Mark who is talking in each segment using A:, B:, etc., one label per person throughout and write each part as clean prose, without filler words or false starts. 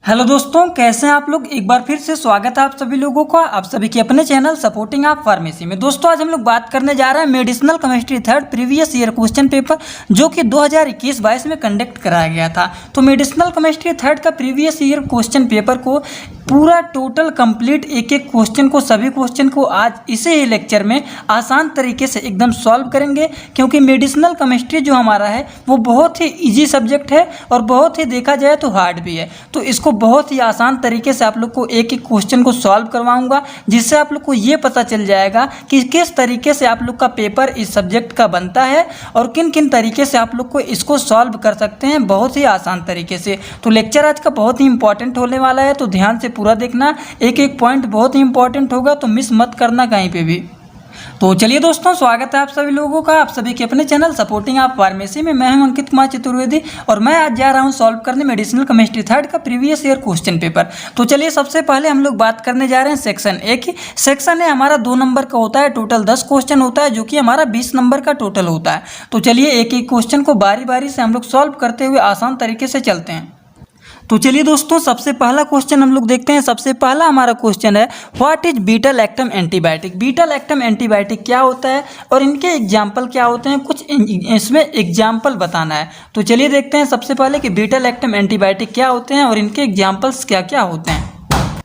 A: Hello दोस्तों, कैसे हैं आप लोग। एक बार फिर से स्वागत है आप सभी लोगों का, आप सभी के अपने चैनल सपोर्टिंग आप फार्मेसी में। दोस्तों आज हम लोग बात करने जा रहे हैं medicinal chemistry third previous year question paper जो कि 2021-22 में कंडक्ट कराया गया था। तो मेडिसिनल केमिस्ट्री थर्ड का प्रीवियस ईयर क्वेश्चन पेपर को पूरा टोटल कंप्लीट एक एक क्वेश्चन को सभी क्वेश्चन को आज इसी ही लेक्चर में आसान तरीके से एकदम सॉल्व करेंगे, क्योंकि मेडिसिनल केमिस्ट्री जो हमारा है वो बहुत ही इजी सब्जेक्ट है और बहुत ही देखा जाए तो हार्ड भी है। तो इसको बहुत ही आसान तरीके से आप लोग को एक एक क्वेश्चन को सॉल्व करवाऊंगा, जिससे आप लोग को ये पता चल जाएगा कि किस तरीके से आप लोग का पेपर इस सब्जेक्ट का बनता है और किन किन तरीके से आप लोग को इसको सॉल्व कर सकते हैं बहुत ही आसान तरीके से। तो लेक्चर आज का बहुत ही इंपॉर्टेंट होने वाला है, तो ध्यान से पूरा देखना, एक एक पॉइंट बहुत ही इंपॉर्टेंट होगा, तो मिस मत करना कहीं पे भी। तो चलिए दोस्तों, स्वागत है आप सभी लोगों का आप सभी के अपने चैनल सपोर्टिंग आप फार्मेसी में। मैं हूं अंकित कुमार चतुर्वेदी और मैं आज जा रहा हूं सॉल्व करने मेडिसिनल केमिस्ट्री थर्ड का प्रीवियस ईयर क्वेश्चन पेपर। तो चलिए सबसे पहले हम लोग बात करने जा रहे हैं सेक्शन ए की। सेक्शन ए हमारा 2 नंबर का होता है, टोटल 10 क्वेश्चन होता है, जो कि हमारा 20 नंबर का टोटल होता है। तो चलिए एक एक क्वेश्चन को बारी बारी से हम लोग सॉल्व करते हुए आसान तरीके से चलते हैं। तो चलिए दोस्तों, सबसे पहला क्वेश्चन हम लोग देखते हैं। सबसे पहला हमारा क्वेश्चन है, what is beta lactam antibiotic. Beta lactam antibiotic क्या होता है और इनके एग्जाम्पल क्या होते हैं, कुछ इसमें एग्जाम्पल बताना है। तो चलिए देखते हैं सबसे पहले कि बीटा लैक्टम एंटीबायोटिक क्या होते हैं और इनके एग्जाम्पल्स क्या क्या होते हैं।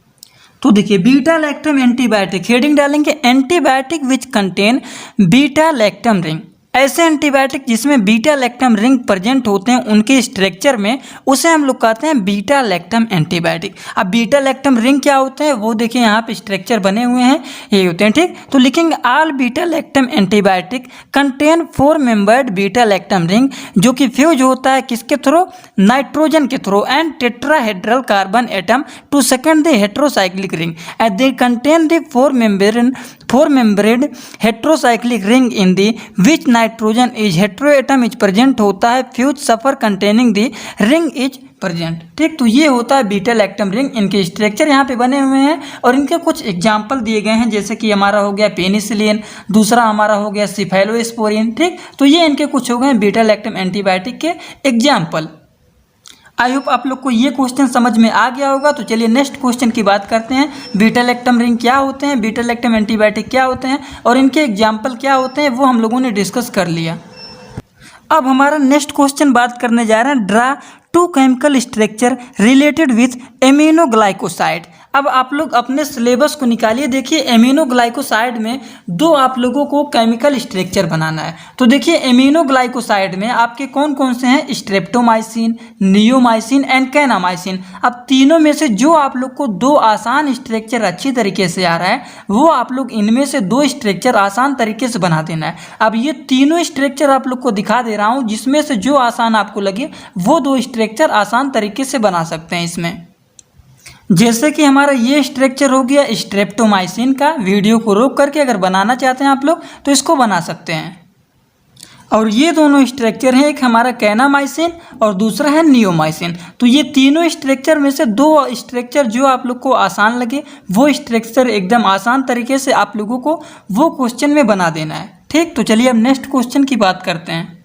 A: तो देखिए, बीटा लैक्टम एंटीबायोटिक हेडिंग डालेंगे, antibiotic which contain beta lactam ring. ऐसे एंटीबायोटिक जिसमें बीटा लैक्टम रिंग प्रेजेंट होते हैं उनके स्ट्रक्चर में, उसे हम लोग कहते हैं बीटा लैक्टम एंटीबायोटिक। अब बीटा लैक्टम रिंग क्या होते हैं वो देखिए, यहाँ पे स्ट्रक्चर बने हुए हैं, ये होते हैं, ठीक। तो लिखेंगे all beta lactam antibiotic contain 4 membered beta lactam ring, जो कि फ्यूज होता है किसके थ्रू, नाइट्रोजन के through, and tetrahedral carbon atom to second the heterocyclic ring and they contain the 4 membered heterocyclic ring in the which nitrogen is heteroatom is present होता है, fuse suffer containing the ring is present, ठीक। तो ये होता है beta lactam ring. इनके structure यहाँ पे बने हुए हैं और इनके कुछ एग्जाम्पल दिए गए हैं, जैसे कि हमारा हो गया पेनिसिलिन, दूसरा हमारा हो गया सिफेलोस्पोरिन, ठीक। तो ये इनके कुछ हो गए बीटा लैक्टम एंटीबायोटिक के एग्जाम्पल। आई होप आप लोग को ये क्वेश्चन समझ में आ गया होगा। तो चलिए नेक्स्ट क्वेश्चन की बात करते हैं। बीटा लैक्टम रिंग क्या होते हैं, बीटा लैक्टम एंटीबायोटिक क्या होते हैं और इनके एग्जाम्पल क्या होते हैं, वो हम लोगों ने डिस्कस कर लिया। अब हमारा नेक्स्ट क्वेश्चन बात करने जा रहे हैं, draw 2 chemical structure related with aminoglycoside. अब आप लोग अपने सिलेबस को निकालिए, देखिए एमिनोग्लाइकोसाइड में 2 आप लोगों को केमिकल स्ट्रक्चर बनाना है। तो देखिए एमिनोग्लाइकोसाइड में आपके कौन कौन से हैं, स्ट्रेप्टोमाइसिन, नियोमाइसिन एंड कैनामाइसिन। अब तीनों में से जो आप लोग को 2 आसान स्ट्रक्चर अच्छी तरीके से आ रहा है, वो आप लोग इनमें से 2 स्ट्रक्चर आसान तरीके से बना देना है। अब ये तीनों स्ट्रक्चर आप लोग को दिखा दे रहा हूँ, जिसमें से जो आसान आपको लगे वो 2 स्ट्रक्चर आसान तरीके से बना सकते हैं इसमें। जैसे कि हमारा ये स्ट्रक्चर हो गया स्ट्रेप्टोमाइसिन का, वीडियो को रोक करके अगर बनाना चाहते हैं आप लोग तो इसको बना सकते हैं। और ये दोनों स्ट्रक्चर हैं, एक हमारा कैनामाइसिन और दूसरा है नियोमाइसिन। तो ये तीनों स्ट्रक्चर में से 2 स्ट्रक्चर जो आप लोग को आसान लगे वो स्ट्रक्चर एकदम आसान तरीके से आप लोगों को वो क्वेश्चन में बना देना है, ठीक। तो चलिए अब नेक्स्ट क्वेश्चन की बात करते हैं।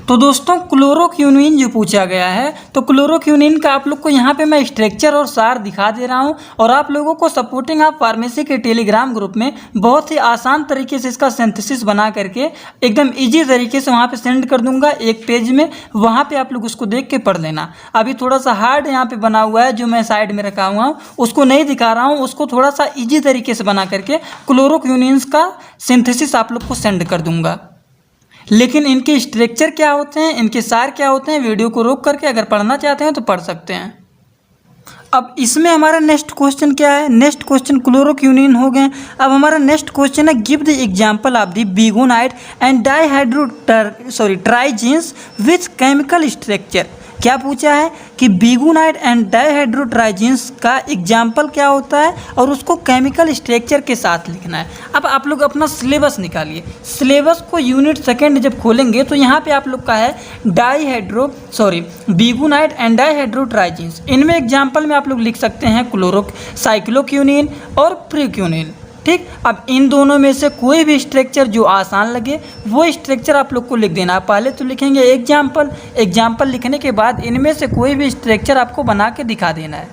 A: तो दोस्तों क्लोरोक्विनिन जो पूछा गया है, तो क्लोरोक्विनिन का आप लोग को यहाँ पे मैं स्ट्रक्चर और सार दिखा दे रहा हूँ और आप लोगों को सपोर्टिंग आप फार्मेसी के टेलीग्राम ग्रुप में बहुत ही आसान तरीके से इसका सिंथेसिस बना करके एकदम इजी तरीके से वहाँ पे सेंड कर दूंगा एक पेज में, वहाँ पे आप लोग उसको देख के पढ़ लेना। अभी थोड़ा सा हार्ड यहाँ पे बना हुआ है जो मैं साइड में रखा हुआ हूँ, उसको नहीं दिखा रहा हूँ, उसको थोड़ा सा ईजी तरीके से बना करके क्लोरोक्विनिन का सिंथेसिस आप लोग को सेंड कर दूंगा। लेकिन इनके स्ट्रक्चर क्या होते हैं, इनके सार क्या होते हैं, वीडियो को रोक करके अगर पढ़ना चाहते हैं तो पढ़ सकते हैं। अब इसमें हमारा नेक्स्ट क्वेश्चन क्या है, नेक्स्ट क्वेश्चन क्लोरोक्विनिन हो गए। अब हमारा नेक्स्ट क्वेश्चन है, give the example of the biguanide and triazines with chemical structure. क्या पूछा है कि बिगोनाइट एंड डाइहाइड्रोट्राइजीन्स का एग्जाम्पल क्या होता है और उसको केमिकल स्ट्रक्चर के साथ लिखना है। अब आप लोग अपना सिलेबस निकालिए, सिलेबस को यूनिट सेकंड जब खोलेंगे तो यहाँ पे आप लोग का है बिगोनाइट एंड डाइहाइड्रोट्राइजीन्स। इनमें एग्जाम्पल में आप लोग लिख सकते हैं साइक्लोक्विनिन और प्रोक्विनिन। ठीक, अब इन दोनों में से कोई भी स्ट्रक्चर जो आसान लगे वो स्ट्रक्चर आप लोग को लिख देना है। पहले तो लिखेंगे एग्जाम्पल लिखने के बाद इनमें से कोई भी स्ट्रक्चर आपको बना के दिखा देना है।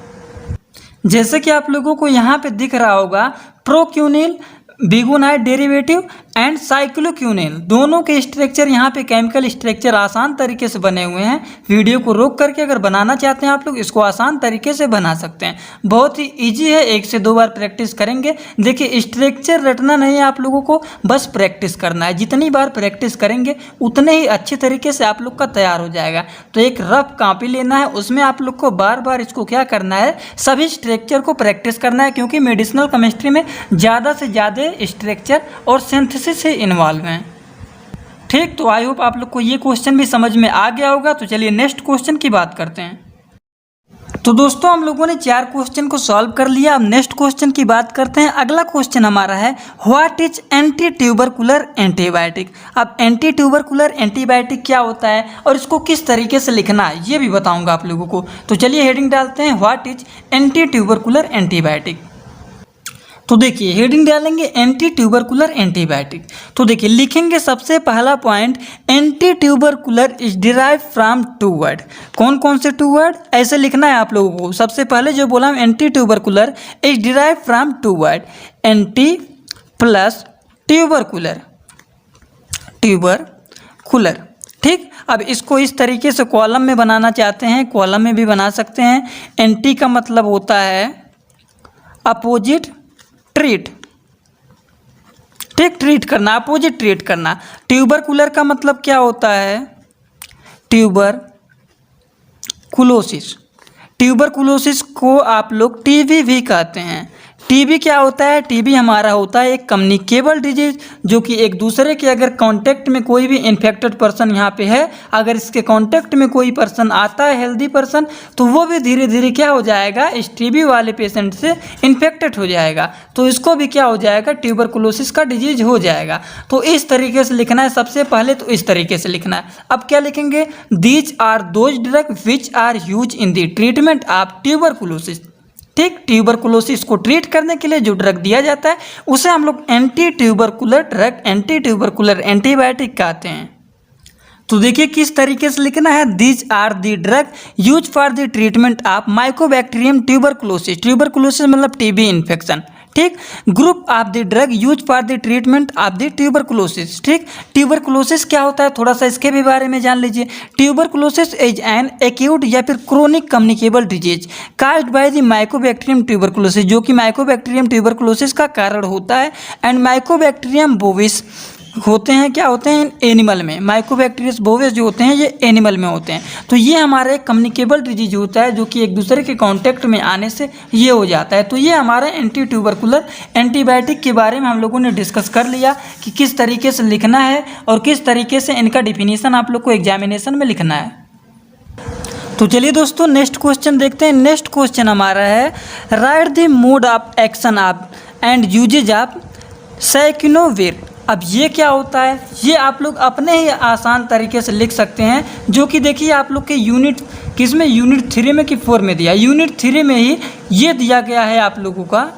A: जैसे कि आप लोगों को यहाँ पे दिख रहा होगा, प्रोक्यूनिल, बिगुनाइट डेरिवेटिव एंड साइक्लोक्यूनिल, दोनों के स्ट्रक्चर यहाँ पे केमिकल स्ट्रक्चर आसान तरीके से बने हुए हैं। वीडियो को रोक करके अगर बनाना चाहते हैं आप लोग इसको आसान तरीके से बना सकते हैं, बहुत ही इजी है। 1 से 2 बार प्रैक्टिस करेंगे। देखिए स्ट्रक्चर रटना नहीं है आप लोगों को, बस प्रैक्टिस करना है। जितनी बार प्रैक्टिस करेंगे उतने ही अच्छे तरीके से आप लोग का तैयार हो जाएगा। तो एक रफ कॉपी लेना है, उसमें आप लोग को बार बार इसको क्या करना है, सभी स्ट्रक्चर को प्रैक्टिस करना है, क्योंकि मेडिसिनल केमिस्ट्री में ज़्यादा से ज़्यादा स्ट्रक्चर और सिंथेसिस से इन्वॉल्व हैं। ठीक, तो आई होप आप लोग को ये क्वेश्चन भी समझ में आ गया होगा। तो चलिए नेक्स्ट क्वेश्चन की बात करते हैं। तो दोस्तों हम लोगों ने 4 क्वेश्चन को सॉल्व कर लिया। अब नेक्स्ट क्वेश्चन की बात करते हैं। अगला क्वेश्चन हमारा है what is anti tubercular antibiotic. अब एंटी ट्यूबरकुलर एंटीबायोटिक क्या होता है और इसको किस तरीके से लिखना है ये भी बताऊंगा आप लोगों को। तो चलिए हेडिंग डालते हैं, what is anti tubercular antibiotic. तो देखिए हेडिंग डालेंगे एंटी ट्यूबरकुलर एंटीबायोटिक। तो देखिए लिखेंगे सबसे पहला point, anti tubercular is derive from 2 word. कौन कौन से 2 वर्ड, ऐसे लिखना है आप लोगों को। सबसे पहले जो बोला anti tubercular is derive from 2 word, anti plus tubercular, tubercular. ठीक, अब इसको इस तरीके से कॉलम में बनाना चाहते हैं, कॉलम में भी बना सकते हैं। एंटी का मतलब होता है अपोजिट ट्रीट, ठीक, ट्रीट करना, अपोजिट ट्रीट करना। ट्यूबरकुलर का मतलब क्या होता है, ट्यूबरकुलोसिस। ट्यूबरकुलोसिस को आप लोग टीबी भी कहते हैं। टीबी क्या होता है, टीबी हमारा होता है एक कम्युनिकेबल डिजीज, जो कि एक दूसरे के अगर कांटेक्ट में कोई भी इन्फेक्टेड पर्सन यहाँ पे है, अगर इसके कांटेक्ट में कोई पर्सन आता है हेल्दी पर्सन, तो वो भी धीरे धीरे क्या हो जाएगा, इस टीबी वाले पेशेंट से इन्फेक्टेड हो जाएगा, तो इसको भी क्या हो जाएगा, ट्यूबरकुलोसिस का डिजीज हो जाएगा। तो इस तरीके से लिखना है सबसे पहले, तो इस तरीके से लिखना है। अब क्या लिखेंगे, these are those drug which are use in the treatment of tuberculosis. ठीक, ट्यूबरकुलोसिस को ट्रीट करने के लिए जो ड्रग दिया जाता है उसे हम लोग anti tubercular drug, anti tubercular antibiotic कहते हैं। तो देखिए किस तरीके से लिखना है, these are the drug use for the treatment of mycobacterium tuberculosis. Tuberculosis मतलब टीबी इन्फेक्शन। ठीक, group of the drug use for the treatment of the tuberculosis. ठीक, ट्यूबरकुलोसिस क्या होता है थोड़ा सा इसके भी बारे में जान लीजिए। ट्यूबरकुलोसिस इज एन एक्यूट या फिर chronic communicable disease caused by the Mycobacterium tuberculosis, जो कि माइकोबैक्टीरियम ट्यूबरकुलोसिस का कारण होता है। एंड माइकोबैक्टीरियम बोविस होते हैं, क्या होते हैं एनिमल में, माइकोबैक्टीरियस बोवेस जो होते हैं ये एनिमल में होते हैं। तो ये हमारा एक कम्युनिकेबल डिजीज होता है, जो कि एक दूसरे के कांटेक्ट में आने से ये हो जाता है। तो ये हमारा एंटी ट्यूबरकुलर एंटीबायोटिक के बारे में हम लोगों ने डिस्कस कर लिया कि किस तरीके से लिखना है और किस तरीके से इनका डिफिनीशन आप लोग को एग्जामिनेशन में लिखना है। तो चलिए दोस्तों नेक्स्ट क्वेश्चन देखते हैं। नेक्स्ट क्वेश्चन हमारा है write the mode of action of and uses of acyclovir. अब ये क्या होता है, ये आप लोग अपने ही आसान तरीके से लिख सकते हैं, जो कि देखिए आप लोग के यूनिट किसमें, यूनिट 3 में कि 4 में दिया, यूनिट 3 में ही ये दिया गया है आप लोगों का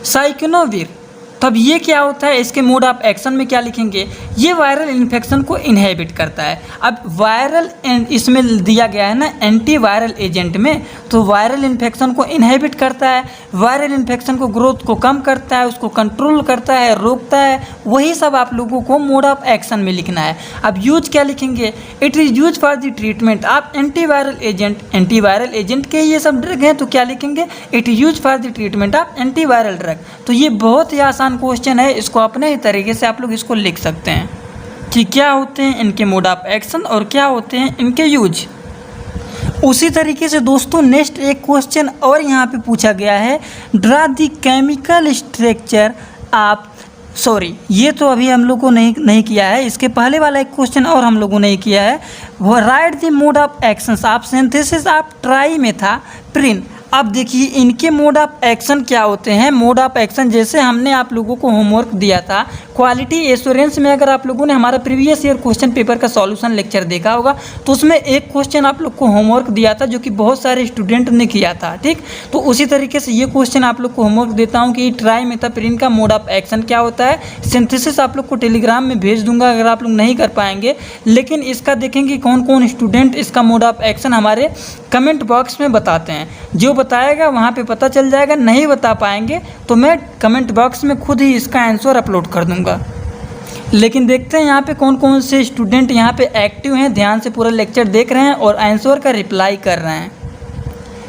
A: साइक्लोविर। तब ये क्या होता है, इसके मोड ऑफ एक्शन में क्या लिखेंगे, ये वायरल इन्फेक्शन को इनहेबिट करता है। अब वायरल इसमें दिया गया है ना एंटी वायरल एजेंट में, तो वायरल इन्फेक्शन को इनहेबिट करता है, वायरल इन्फेक्शन को ग्रोथ को कम करता है, उसको कंट्रोल करता है, रोकता है, वही सब आप लोगों को मोड ऑफ एक्शन में लिखना है। अब यूज क्या लिखेंगे, it is use for the treatment of antiviral agent. Antiviral agent के ये सब ड्रग हैं, तो क्या लिखेंगे, it is use for the treatment of antiviral drug. तो ये बहुत ही आसान क्वेश्चन है, इसको अपने ही तरीके से आप लोग इसको लिख सकते हैं कि क्या होते हैं इनके मोड ऑफ एक्शन और क्या होते हैं इनके यूज। उसी तरीके से दोस्तों नेक्स्ट एक क्वेश्चन और यहाँ पे पूछा गया है, draw the chemical structure of, sorry ये तो अभी हम लोग को नहीं किया है, इसके पहले वाला एक क्वेश्चन और हम लोगों ने किया है, वो write the mode of actions of synthesis of trimethoprim अब देखिए इनके मोड ऑफ एक्शन क्या होते हैं। मोड ऑफ एक्शन जैसे हमने आप लोगों को होमवर्क दिया था क्वालिटी एश्योरेंस में, अगर आप लोगों ने हमारा प्रीवियस ईयर क्वेश्चन पेपर का सॉल्यूशन लेक्चर देखा होगा तो उसमें एक क्वेश्चन आप लोग को होमवर्क दिया था जो कि बहुत सारे स्टूडेंट ने किया था। ठीक, तो उसी तरीके से ये क्वेश्चन आप लोग को होमवर्क देता हूँ कि ट्राइमेथाप्रिन का मोड ऑफ एक्शन क्या होता है। सिंथेसिस आप लोग को टेलीग्राम में भेज दूंगा अगर आप लोग नहीं कर पाएंगे, लेकिन इसका देखेंगे कौन कौन स्टूडेंट इसका मोड ऑफ एक्शन हमारे कमेंट बॉक्स में बताते हैं। जो बताएगा वहाँ पे पता चल जाएगा, नहीं बता पाएंगे तो मैं कमेंट बॉक्स में खुद ही इसका आंसर अपलोड कर दूंगा। लेकिन देखते हैं यहाँ पे कौन कौन से स्टूडेंट यहाँ पे एक्टिव हैं, ध्यान से पूरा लेक्चर देख रहे हैं और आंसर का रिप्लाई कर रहे हैं।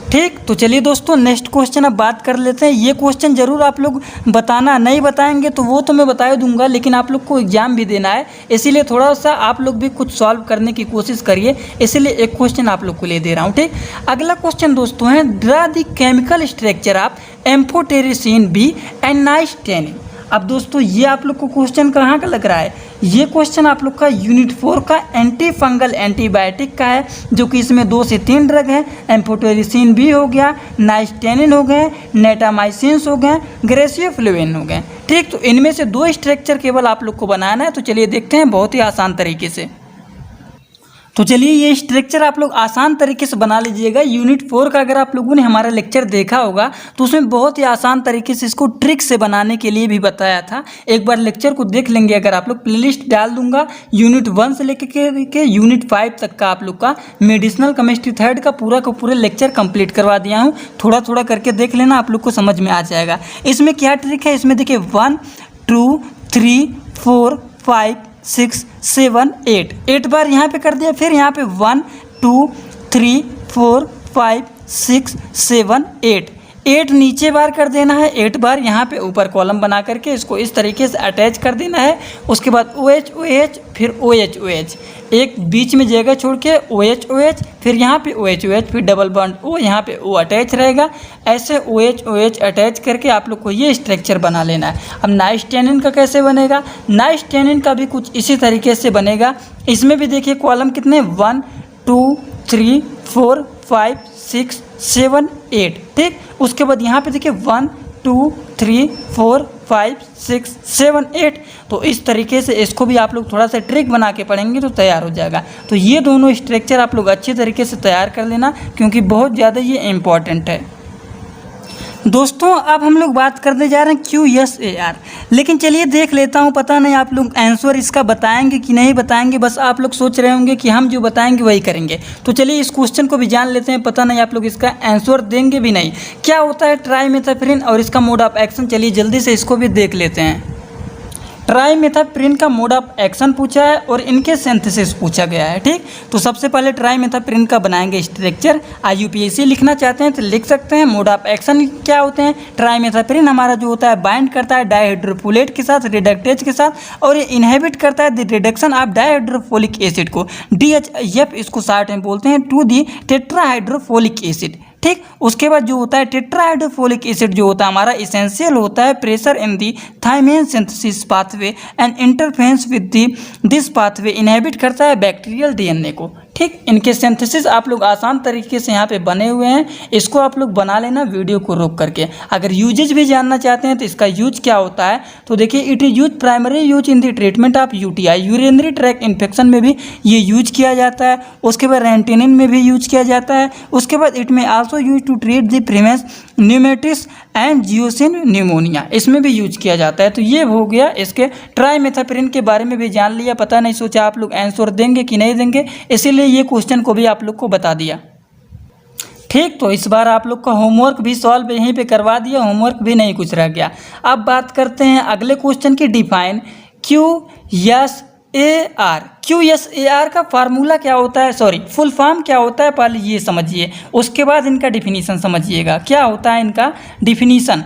A: ठीक, तो चलिए दोस्तों नेक्स्ट क्वेश्चन अब बात कर लेते हैं। ये क्वेश्चन ज़रूर आप लोग बताना, नहीं बताएंगे तो वो तो मैं बता दूंगा, लेकिन आप लोग को एग्जाम भी देना है, इसीलिए थोड़ा सा आप लोग भी कुछ सॉल्व करने की कोशिश करिए, इसीलिए एक क्वेश्चन आप लोग को ले दे रहा हूँ। ठीक, अगला क्वेश्चन दोस्तों है draw the chemical structure of amphotericin B and nystatin. अब दोस्तों ये आप लोग को क्वेश्चन कहाँ का लग रहा है, ये क्वेश्चन आप लोग का यूनिट 4 का एंटी फंगल एंटीबायोटिक का है, जो कि इसमें 2 से 3 ड्रग हैं। एम्फोटेरिसिन भी हो गया, नाइस्टेनिन हो गए, नेटामाइसिन्स हो गए, ग्रेसियोफ्लुविन हो गए। ठीक, तो इनमें से 2 स्ट्रक्चर केवल आप लोग को बनाना है। तो चलिए देखते हैं बहुत ही आसान तरीके से। तो चलिए ये स्ट्रक्चर आप लोग आसान तरीके से बना लीजिएगा। यूनिट 4 का अगर आप लोगों ने हमारा लेक्चर देखा होगा तो उसमें बहुत ही आसान तरीके से इसको ट्रिक से बनाने के लिए भी बताया था। एक बार लेक्चर को देख लेंगे अगर आप लोग, प्लेलिस्ट डाल दूंगा यूनिट 1 से लेकर के यूनिट 5 तक का आप लोग का मेडिसिनल केमिस्ट्री 3rd का पूरा लेक्चर कंप्लीट करवा दिया हूँ। थोड़ा थोड़ा करके देख लेना, आप लोग को समझ में आ जाएगा। इसमें क्या ट्रिक है, इसमें देखिए 1 2 3 4 5 6 7 8 बार यहाँ पे कर दिया, फिर यहाँ पे 1 2 3 4 5 6 7 8 नीचे बार कर देना है, 8 बार यहाँ पे ऊपर कॉलम बना करके इसको इस तरीके से अटैच कर देना है। उसके बाद OH OH फिर OH OH, एक बीच में जगह छोड़ के OH OH फिर यहाँ पे OH OH फिर डबल बॉन्ड O, यहाँ पे O अटैच रहेगा। ऐसे OH OH अटैच करके आप लोग को ये स्ट्रक्चर बना लेना है। अब नाइस्टेनिन का कैसे बनेगा, नाइस्टेनिन का भी कुछ इसी तरीके से बनेगा। इसमें भी देखिए कॉलम कितने 1 2 3 4 5 6 7 8। ठीक, उसके बाद यहाँ पे देखिए 1 2 3 4 5 6 7 8। तो इस तरीके से इसको भी आप लोग थोड़ा सा ट्रिक बना के पढ़ेंगे तो तैयार हो जाएगा। तो ये दोनों स्ट्रक्चर आप लोग अच्छे तरीके से तैयार कर लेना, क्योंकि बहुत ज़्यादा ये इम्पॉर्टेंट है। दोस्तों अब हम लोग बात करने जा रहे हैं QSAR, लेकिन चलिए देख लेता हूँ, पता नहीं आप लोग आंसर इसका बताएंगे कि नहीं बताएंगे। बस आप लोग सोच रहे होंगे कि हम जो बताएंगे वही करेंगे। तो चलिए इस क्वेश्चन को भी जान लेते हैं, पता नहीं आप लोग इसका आंसर देंगे भी नहीं। क्या होता है ट्राइमेथाप्रिन और इसका मोड ऑफ एक्शन, चलिए जल्दी से इसको भी देख लेते हैं। ट्राइमेथाप्रिन का मोड ऑफ एक्शन पूछा है और इनके सिंथेसिस पूछा गया है। ठीक, तो सबसे पहले ट्राइमेथाप्रिन का बनाएंगे स्ट्रक्चर। IUPAC लिखना चाहते हैं तो लिख सकते हैं। मोड ऑफ एक्शन क्या होते हैं, ट्राइमेथाप्रिन हमारा जो होता है बाइंड करता है डाइहाइड्रोफोलेट के साथ, रिडक्टेज के साथ, और ये इनहिबिट करता है द रिडक्शन ऑफ डाइहाइड्रोफोलिक एसिड को, DHF इसको शॉर्ट में बोलते हैं, टू दी टेट्राहाइड्रोफोलिक एसिड। ठीक, उसके बाद जो होता है टेट्राहाइड्रोफोलिक एसिड जो होता है हमारा इसेंशियल होता है pressure in the thiamine synthesis pathway and interference with this pathway inhibit करता है बैक्टीरियल DNA को। ठीक, इनके सिंथेसिस आप लोग आसान तरीके से यहाँ पे बने हुए हैं, इसको आप लोग बना लेना वीडियो को रोक करके। अगर यूजेज भी जानना चाहते हैं तो इसका यूज क्या होता है, तो देखिए it is use primary use in the treatment of UTI, urinary track infection में भी ये यूज किया जाता है। उसके बाद रेंटिनिन में भी यूज किया जाता है। उसके बाद it may also use to treat the premise pneumonitis and जियोसिन न्यूमोनिया, इसमें भी यूज किया जाता है। तो ये हो गया इसके ट्राइमेथाप्रिन के बारे में भी जान लिया। पता नहीं सोचा आप लोग आंसर देंगे कि नहीं देंगे, इसीलिए ये क्वेश्चन को भी आप लोग को बता दिया। ठीक, तो इस बार आप लोग का होमवर्क भी सॉल्व यहीं पे करवा दिया, होमवर्क भी नहीं कुछ रह गया। अब बात करते हैं अगले क्वेश्चन की, डिफाइन QSAR। QSAR का फार्मूला क्या होता है, सॉरी फुल फॉर्म क्या होता है, पहले ये समझिए, उसके बाद इनका डिफिनीशन समझिएगा क्या होता है इनका डिफिनीशन।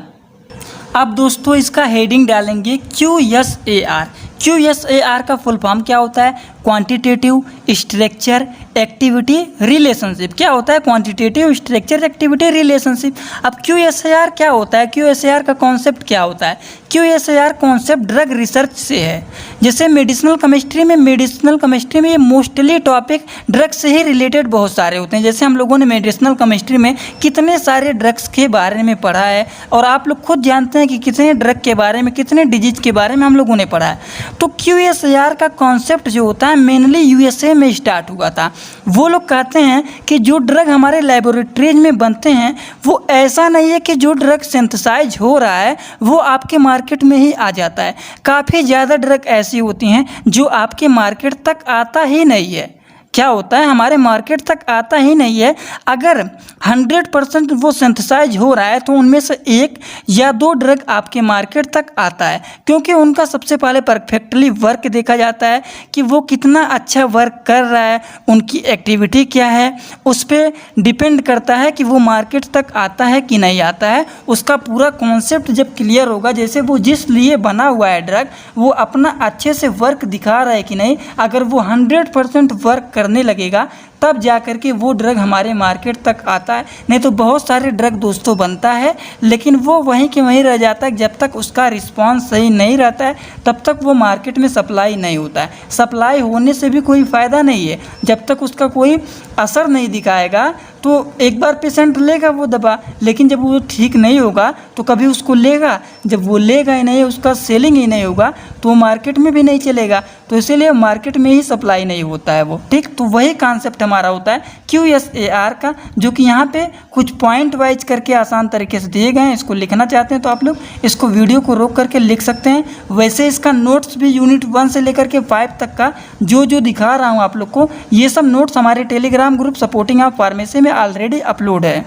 A: अब दोस्तों इसका हेडिंग डालेंगे QSAR। QSAR का फुल फॉर्म क्या होता है, क्वांटिटेटिव स्ट्रक्चर एक्टिविटी रिलेशनशिप। क्या होता है क्वांटिटेटिव स्ट्रक्चर एक्टिविटी रिलेशनशिप। अब QSAR क्या होता है, QSAR का कॉन्सेप्ट क्या होता है। QSAR कॉन्सेप्ट ड्रग रिसर्च से है। जैसे मेडिसिनल केमिस्ट्री में ये मोस्टली टॉपिक ड्रग से ही रिलेटेड बहुत सारे होते हैं। जैसे हम लोगों ने मेडिसिनल केमिस्ट्री में कितने सारे ड्रग्स के बारे में पढ़ा है, और आप लोग खुद जानते हैं कि कितने ड्रग के बारे में, कितने डिजीज के बारे में हम लोगों ने पढ़ा है। तो QSAR का कॉन्सेप्ट जो होता है मेनली USA में स्टार्ट हुआ था। वो लोग कहते हैं कि जो ड्रग हमारे लेबोरेटरीज में बनते हैं वो ऐसा नहीं है कि जो ड्रग सिंथेसाइज हो रहा है वो आपके मार्केट में ही आ जाता है। काफ़ी ज़्यादा ड्रग ऐसी होती हैं जो आपके मार्केट तक आता ही नहीं है। क्या होता है, हमारे मार्केट तक आता ही नहीं है। अगर 100% वो सिंथेसाइज हो रहा है तो उनमें से 1 या 2 ड्रग आपके मार्केट तक आता है, क्योंकि उनका सबसे पहले परफेक्टली वर्क देखा जाता है कि वो कितना अच्छा वर्क कर रहा है, उनकी एक्टिविटी क्या है, उस पर डिपेंड करता है कि वो मार्केट तक आता है कि नहीं आता है। उसका पूरा कॉन्सेप्ट जब क्लियर होगा, जैसे वो जिस लिए बना हुआ है ड्रग वो अपना अच्छे से वर्क दिखा रहा है कि नहीं, अगर वो 100% वर्क करने लगेगा तब जा कर के वो ड्रग हमारे मार्केट तक आता है। नहीं तो बहुत सारे ड्रग दोस्तों बनता है लेकिन वो वहीं के वहीं रह जाता है। जब तक उसका रिस्पांस सही नहीं रहता है तब तक वो मार्केट में सप्लाई नहीं होता है। सप्लाई होने से भी कोई फ़ायदा नहीं है, जब तक उसका कोई असर नहीं दिखाएगा। तो एक बार पेशेंट लेगा वो दवा, लेकिन जब वो ठीक नहीं होगा तो कभी उसको लेगा, जब वो लेगा ही नहीं, उसका सेलिंग ही नहीं होगा तो मार्केट में भी नहीं चलेगा। तो इसीलिए मार्केट में ही सप्लाई नहीं होता है वो, ठीक। तो वही कॉन्सेप्ट हमारा होता है QSAR का, जो कि यहाँ पे कुछ पॉइंट वाइज करके आसान तरीके से दिए गए हैं। इसको लिखना चाहते हैं तो आप लोग इसको वीडियो को रोक करके लिख सकते हैं। वैसे इसका नोट्स भी यूनिट 1 से लेकर के 5 तक का जो दिखा रहा हूँ आप लोग को, ये सब नोट्स हमारे Telegram group supporting of pharmacy में ऑलरेडी अपलोड है।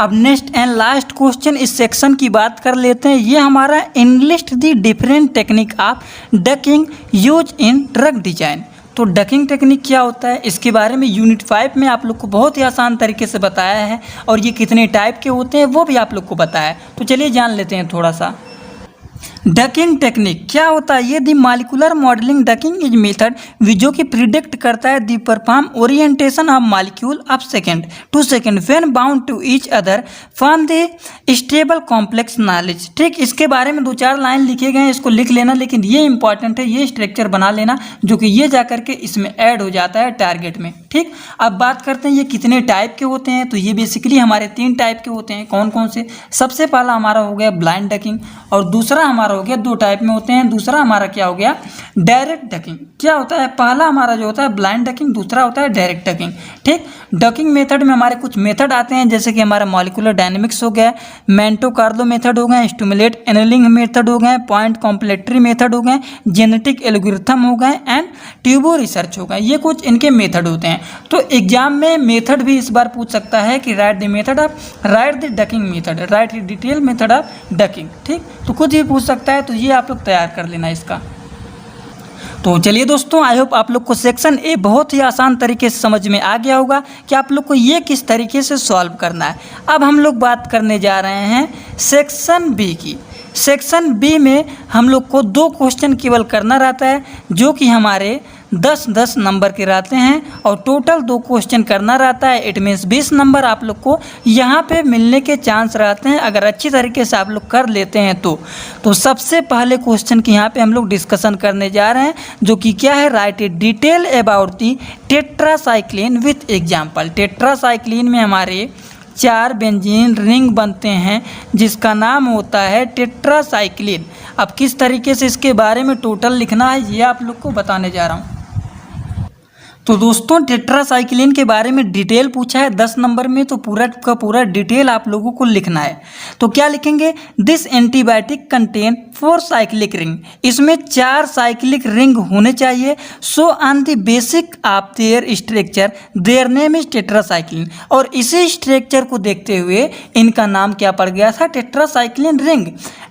A: अब नेक्स्ट एंड लास्ट क्वेश्चन इस सेक्शन की बात कर लेते हैं। ये हमारा enlist the different technique of ducking use in drug design. तो डकिंग टेक्निक क्या होता है इसके बारे में यूनिट 5 में आप लोग को बहुत ही आसान तरीके से बताया है, और ये कितने टाइप के होते हैं वो भी आप लोग को बताया है। तो चलिए जान लेते हैं थोड़ा सा। डकिंग टेक्निक क्या होता है, ये the molecular modelling docking is method जो कि प्रिडिक्ट करता है the perform orientation of molecule of second to second when bound to each other from the stable complex knowledge. ठीक, इसके बारे में 2-4 लाइन लिखे गए हैं, इसको लिख लेना, लेकिन ये इंपॉर्टेंट है, ये स्ट्रक्चर बना लेना जो कि ये जा करके इसमें ऐड हो जाता है टारगेट में। ठीक, अब बात करते हैं ये कितने टाइप के होते हैं। तो ये बेसिकली हमारे 3 टाइप के होते हैं। कौन कौन से? सबसे पहला हमारा हो गया ब्लाइंड डकिंग, और दूसरा हमारा हो गया 2 टाइप में होते हैं। दूसरा हमारा क्या हो गया? Direct ducking. क्या होता है? पहला हमारा जो होता है ब्लाइंड डकिंग, दूसरा होता है डायरेक्ट डकिंग। ठीक, डकिंग मेथड में हमारे कुछ मेथड आते हैं, जैसे कि हमारा मॉलिक्यूलर डायनेमिक्स हो गया, मेंटो कार्लो मेथड हो गए, स्टिमुलेट एनलिंग मेथड हो गए, पॉइंट कॉम्प्लेटरी मेथड हो गए, जेनेटिक एल्गोरिथम हो गए, एंड ट्यूबो रिसर्च हो गए। ये कुछ इनके मेथड होते हैं। तो एग्जाम में मेथड भी इस बार पूछ सकता है कि right the method of right the ducking method, right the detail method of ducking. ठीक, तो कुछ भी पूछ सकता है, तो ये आप लोग तैयार कर लेना इसका। तो चलिए दोस्तों, आई होप आप लोग को सेक्शन ए बहुत ही आसान तरीके से समझ में आ गया होगा कि आप लोग को ये किस तरीके से सॉल्व करना है। अब हम लोग बात करने जा रहे हैं सेक्शन बी की। सेक्शन बी में हम लोग को 2 क्वेश्चन केवल करना रहता है, जो कि हमारे 10-10 नंबर के रहते हैं, और टोटल 2 क्वेश्चन करना रहता है। इट मीन्स 20 नंबर आप लोग को यहाँ पे मिलने के चांस रहते हैं, अगर अच्छी तरीके से आप लोग कर लेते हैं तो सबसे पहले क्वेश्चन की यहाँ पे हम लोग डिस्कशन करने जा रहे हैं, जो कि क्या है? Right A detail about the tetracycline with example. Tetracycline में हमारे 4 बेंजीन रिंग बनते हैं, जिसका नाम होता है टेट्रासाइक्लिन। अब किस तरीके से इसके बारे में टोटल लिखना है ये आप लोग को बताने जा रहा हूँ। तो दोस्तों, टेट्रासाइक्लिन के बारे में डिटेल पूछा है 10 नंबर में, तो पूरा का पूरा डिटेल आप लोगों को लिखना है। तो क्या लिखेंगे? This antibiotic contain 4 cyclic ring. इसमें 4 साइक्लिक रिंग होने चाहिए। So on the basic of their structure their name is tetracycline. और इसी स्ट्रक्चर को देखते हुए इनका नाम क्या पड़ गया था? Tetracycline ring.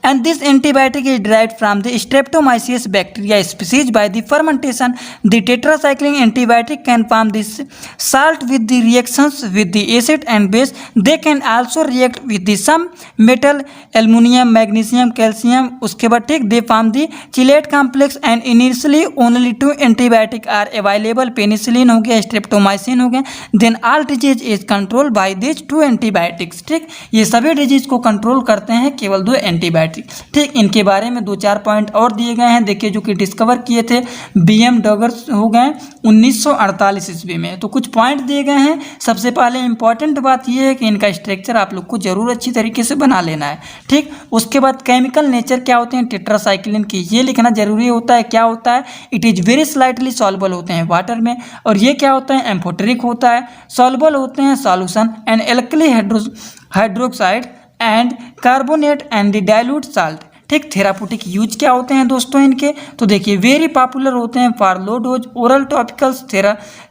A: And this antibiotic is derived from the streptomyces bacteria species by the fermentation. The tetracycline antibiotic antibiotic can form this salt with the reactions with the acid and base, they can also react with the some metal aluminium magnesium calcium. उसके बाद ठीक they form the chelate complex and initially only 2 antibiotic are available, penicillin हो गया, streptomycin हो गया, then all disease is control by this 2 antibiotics. ठीक, ये सभी डिजीज को कंट्रोल करते हैं केवल 2 एंटीबायोटिक। ठीक, इनके बारे में 2-4 पॉइंट और दिए गए हैं, देखिए, जो कि डिस्कवर किए थे BM डगर्स हो गए 1948 ईस्वी में। तो कुछ पॉइंट दिए गए हैं। सबसे पहले इंपॉर्टेंट बात यह है कि इनका स्ट्रक्चर आप लोग को जरूर अच्छी तरीके से बना लेना है। ठीक, उसके बाद केमिकल नेचर क्या होते हैं टेट्रासाइक्लिन की, ये लिखना जरूरी होता है। क्या होता है, it is very slightly soluble होते हैं वाटर में, और ये क्या होता है, एम्फोटेरिक होता है, सॉल्युबल होते हैं solution and alkali hydroxide and carbonate and the dilute salt. ठीक, थेरापूटिक यूज क्या होते हैं दोस्तों इनके, तो देखिए वेरी पॉपुलर होते हैं for low dose oral topicals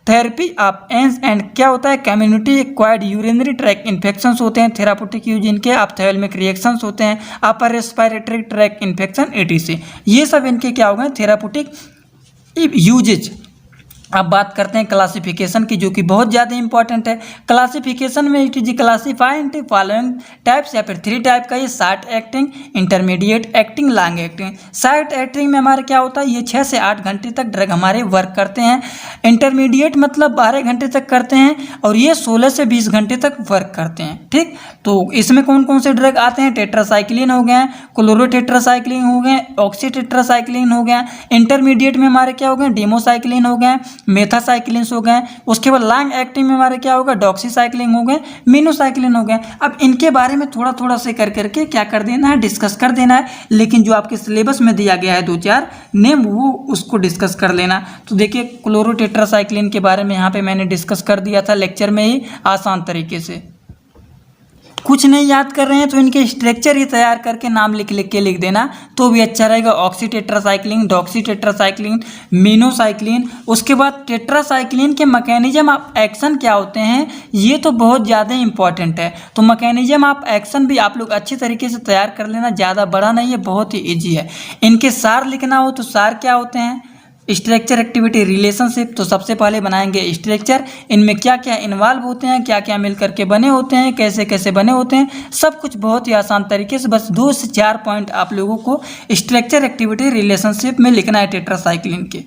A: therapy of एंस एंड क्या होता है, community acquired urinary tract infections होते हैं थेरापूटिक यूज इनके, ऑप्थेल्मिक रिएक्शंस होते हैं, upper respiratory tract infection etc। ये सब इनके क्या हो गए थेरापूटिक यूजेज। अब बात करते हैं क्लासिफिकेशन की, जो कि बहुत ज़्यादा इंपॉर्टेंट है। क्लासिफिकेशन में it is classify into following types, या फिर 3 टाइप का, ये short acting, intermediate acting, long acting. Short acting में हमारे क्या होता है, ये 6 से 8 घंटे तक ड्रग हमारे वर्क करते हैं। इंटरमीडिएट मतलब 12 घंटे तक करते हैं, और ये 16 से 20 घंटे तक वर्क करते हैं। ठीक, तो इसमें कौन कौन से ड्रग आते हैं, टेट्रासाइक्लिन हो गए, क्लोरोटेट्रासाइक्लिन हो गए, ऑक्सीटेट्रासाइक्लिन हो गया। इंटरमीडिएट में हमारे क्या हो गए, डेमोसाइक्लिन हो गए, मेथासाइक्लिन्स हो गए। उसके बाद लॉन्ग एक्टिंग में हमारे क्या होगा, डॉक्सीसाइक्लिन हो गए, मिनोसाइक्लिन हो गए। अब इनके बारे में थोड़ा थोड़ा से कर करके क्या कर देना है, डिस्कस कर देना है, लेकिन जो आपके सिलेबस में दिया गया है 2-4 नेम, वो उसको डिस्कस कर लेना। तो देखिए क्लोरोटेट्रासाइक्लिन के बारे में यहाँ पे मैंने डिस्कस कर दिया था लेक्चर में ही आसान तरीके से। कुछ नहीं याद कर रहे हैं तो इनके स्ट्रक्चर ही तैयार करके नाम लिख लिख के लिख देना तो भी अच्छा रहेगा। Oxytetracycline, doxytetracycline, minocycline. उसके बाद टेट्रासाइक्लिन के मैकेनिज्म ऑफ एक्शन क्या होते हैं, ये तो बहुत ज़्यादा इंपॉर्टेंट है। तो मैकेनिज्म ऑफ एक्शन भी आप लोग अच्छी तरीके से तैयार कर लेना, ज़्यादा बड़ा नहीं है, बहुत ही ईजी है। इनके सार लिखना हो तो सार क्या होते हैं, स्ट्रक्चर एक्टिविटी रिलेशनशिप। तो सबसे पहले बनाएंगे स्ट्रक्चर, इनमें क्या क्या इन्वॉल्व होते हैं, क्या क्या मिलकर के बने होते हैं, कैसे कैसे बने होते हैं, सब कुछ बहुत ही आसान तरीके से, बस 2 से 4 पॉइंट आप लोगों को स्ट्रक्चर एक्टिविटी रिलेशनशिप में लिखना है टेट्रासाइक्लिन के।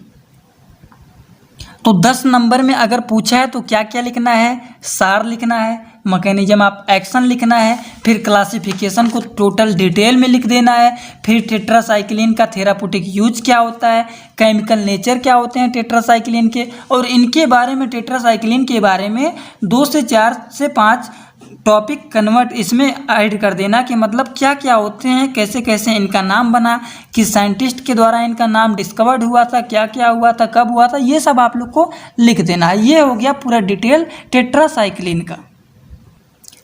A: तो 10 नंबर में अगर पूछा है तो क्या क्या लिखना है, सार लिखना है, मैकेनिज्म ऑफ एक्शन लिखना है, फिर क्लासिफिकेशन को टोटल डिटेल में लिख देना है, फिर टेट्रासाइक्लिन का थेरापूटिक यूज क्या होता है, केमिकल नेचर क्या होते हैं टेट्रासाइक्लिन के, और इनके बारे में टेट्रासाइक्लिन के बारे में 2 से 4 से 5 टॉपिक कन्वर्ट इसमें ऐड कर देना कि मतलब क्या क्या होते हैं, कैसे कैसे इनका नाम बना, किस साइंटिस्ट के द्वारा इनका नाम डिस्कवर्ड हुआ था, क्या क्या हुआ था, कब हुआ था, ये सब आप लोग को लिख देना है। ये हो गया पूरा डिटेल टेट्रासाइक्लिन का।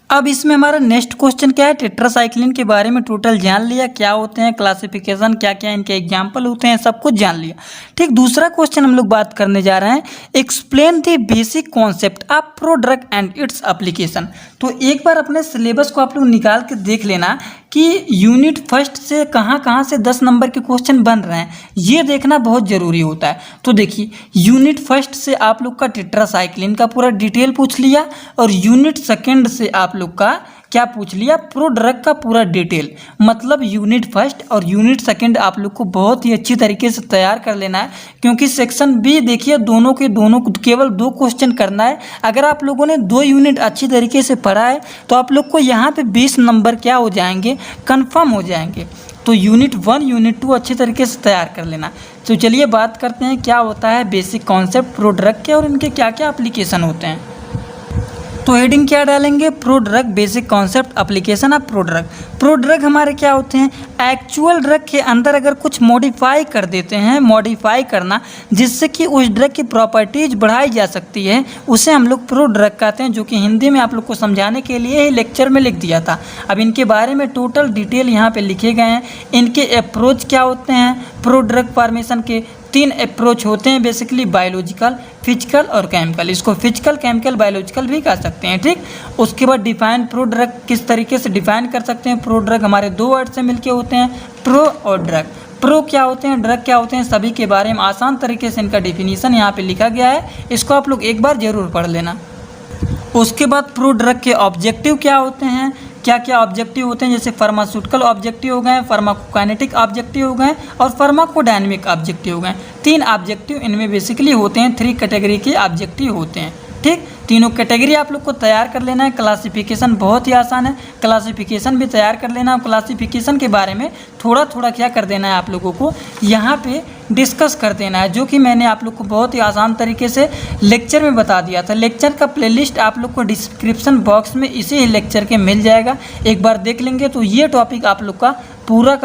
A: अब इसमें हमारा नेक्स्ट क्वेश्चन क्या है, टेट्रासाइक्लिन के बारे में टोटल जान लिया, क्या होते हैं, क्लासिफिकेशन, क्या क्या इनके एग्जाम्पल होते हैं, सब कुछ जान लिया। ठीक, दूसरा क्वेश्चन हम लोग बात करने जा रहे हैं, explain the basic concept of prodrug and its application. तो एक बार अपने सिलेबस को आप लोग निकाल के देख लेना कि यूनिट फर्स्ट से कहाँ कहाँ से 10 नंबर के क्वेश्चन बन रहे हैं, ये देखना बहुत ज़रूरी होता है। तो देखिए यूनिट फर्स्ट से आप लोग का टेट्रासाइक्लिन का पूरा डिटेल पूछ लिया, और यूनिट सेकंड से आप लोग का क्या पूछ लिया, प्रोड्रग का पूरा डिटेल। मतलब यूनिट फर्स्ट और यूनिट सेकंड आप लोग को बहुत ही अच्छी तरीके से तैयार कर लेना है, क्योंकि सेक्शन बी देखिए दोनों के दोनों केवल 2 क्वेश्चन करना है। अगर आप लोगों ने 2 यूनिट अच्छी तरीके से पढ़ा है तो आप लोग को यहाँ पे 20 नंबर क्या हो जाएंगे, कन्फर्म हो जाएंगे। तो यूनिट 1 यूनिट 2 अच्छी तरीके से तैयार कर लेना। तो चलिए बात करते हैं क्या होता है बेसिक कॉन्सेप्ट प्रोड्रग के और इनके क्या क्या एप्लीकेशन होते हैं। तो हेडिंग क्या डालेंगे, prodrug basic concept application of prodrug. Prodrug हमारे क्या होते हैं, एक्चुअल ड्रग के अंदर अगर कुछ मॉडिफाई कर देते हैं, मॉडिफाई करना जिससे कि उस ड्रग की प्रॉपर्टीज बढ़ाई जा सकती है, उसे हम लोग प्रोड्रग कहते हैं, जो कि हिंदी में आप लोग को समझाने के लिए ही लेक्चर में लिख दिया था। अब इनके बारे में टोटल डिटेल यहाँ पे लिखे गए हैं। इनके अप्रोच क्या होते हैं, प्रोड्रग फॉर्मेशन के 3 अप्रोच होते हैं बेसिकली, बायोलॉजिकल, फिजिकल और केमिकल। इसको फिजिकल, केमिकल, बायोलॉजिकल भी कह सकते हैं। ठीक, उसके बाद डिफाइन प्रोड्रग किस तरीके से डिफाइन कर सकते हैं। प्रोड्रग हमारे 2 वर्ड से मिलके होते हैं, प्रो और ड्रग। प्रो क्या होते हैं, ड्रग क्या होते हैं, सभी के बारे में आसान तरीके से इनका डेफिनेशन यहाँ पे लिखा गया है। इसको आप लोग एक बार ज़रूर पढ़ लेना। उसके बाद प्रो ड्रग के ऑब्जेक्टिव क्या होते हैं, क्या क्या ऑब्जेक्टिव होते हैं, जैसे फार्मास्यूटिकल ऑब्जेक्टिव हो गए, फार्माकोकाइनेटिक ऑब्जेक्टिव हो गए और फार्माकोडायनेमिक ऑब्जेक्टिव हो गए। 3 ऑब्जेक्टिव इनमें बेसिकली होते हैं, 3 कैटेगरी के ऑब्जेक्टिव होते हैं। ठीक, तीनों कैटेगरी आप लोग को तैयार कर लेना है। क्लासिफिकेशन बहुत ही आसान है, क्लासिफिकेशन भी तैयार कर लेना। क्लासिफिकेशन के बारे में थोड़ा थोड़ा क्या कर देना है आप लोगों को यहाँ पे डिस्कस कर देना है, जो कि मैंने आप लोग को बहुत ही आसान तरीके से लेक्चर में बता दिया था। लेक्चर का प्लेलिस्ट आप लोग को डिस्क्रिप्शन बॉक्स में इसी ही लेक्चर के मिल जाएगा। एक बार देख लेंगे तो ये टॉपिक आप लोग का